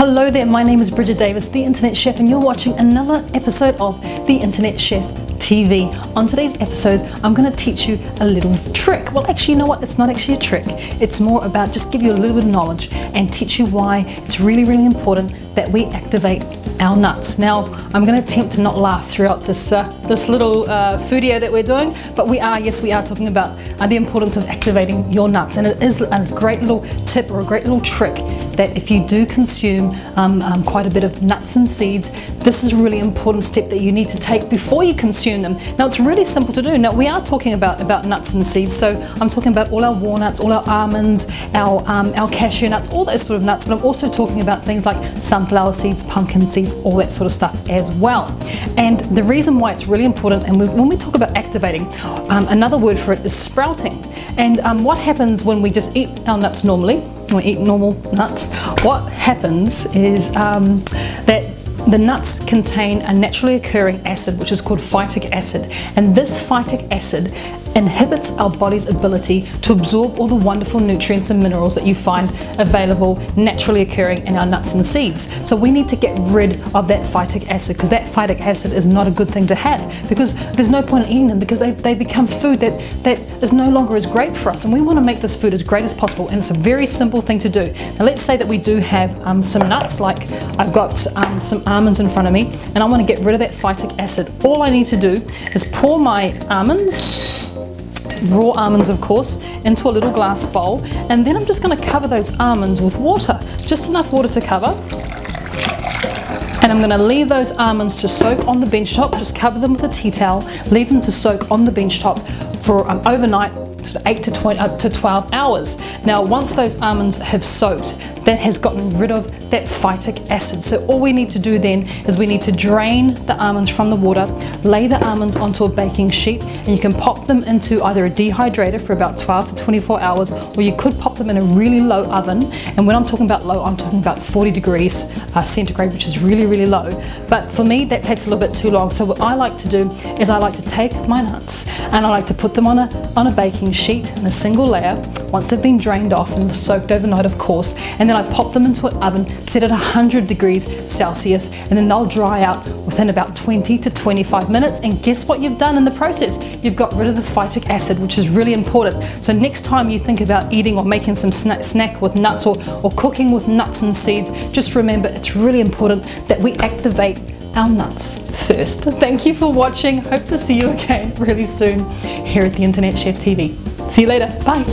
Hello there, my name is Bridget Davis, the Internet Chef, and you're watching another episode of the Internet Chef TV. On today's episode, I'm going to teach you a little trick. Well, actually, you know what? It's not actually a trick. It's more about just give you a little bit of knowledge and teach you why it's really, really important that we activate our nuts. Now, I'm going to attempt to not laugh throughout this this little FOODIE that we're doing, but we are talking about the importance of activating your nuts, and it is a great little tip or a great little trick that if you do consume quite a bit of nuts and seeds, this is a really important step that you need to take before you consume them. Now, it's really simple to do. Now, we are talking about nuts and seeds, so I'm talking about all our walnuts, all our almonds, our cashew nuts, all those sort of nuts, but I'm also talking about things like sunflower seeds, pumpkin seeds, all that sort of stuff as well. And the reason why it's really important, and when we talk about activating, another word for it is sprouting. And what happens when we just eat our nuts normally, when we eat normal nuts, what happens is that the nuts contain a naturally occurring acid which is called phytic acid, and this phytic acid inhibits our body's ability to absorb all the wonderful nutrients and minerals that you find available naturally occurring in our nuts and seeds. So we need to get rid of that phytic acid, because that phytic acid is not a good thing to have, because there's no point in eating them, because they become food that is no longer as great for us, and we want to make this food as great as possible, and it's a very simple thing to do. Now, let's say that we do have some nuts, like I've got some almonds in front of me, and I want to get rid of that phytic acid. All I need to do is pour my almonds, raw almonds of course, into a little glass bowl, and then I'm just going to cover those almonds with water, just enough water to cover, and I'm going to leave those almonds to soak on the bench top. Just cover them with a tea towel, leave them to soak on the bench top for overnight, 8 to 12 hours. Now, once those almonds have soaked, that has gotten rid of that phytic acid. So all we need to do then is we need to drain the almonds from the water, lay the almonds onto a baking sheet, and you can pop them into either a dehydrator for about 12 to 24 hours, or you could pop them in a really low oven. And when I'm talking about low, I'm talking about 40 degrees centigrade, which is really, really low. But for me, that takes a little bit too long. So what I like to do is I like to take my nuts and I like to put them on a baking sheet in a single layer, once they've been drained off and soaked overnight, of course, and then I pop them into an oven set at 100 degrees Celsius, and then they'll dry out within about 20 to 25 minutes. And guess what you've done in the process? You've got rid of the phytic acid, which is really important. So next time you think about eating or making some snack with nuts, or cooking with nuts and seeds, just remember it's really important that we activate our nuts first. Thank you for watching. Hope to see you again really soon here at the Internet Chef TV. See you later. Bye.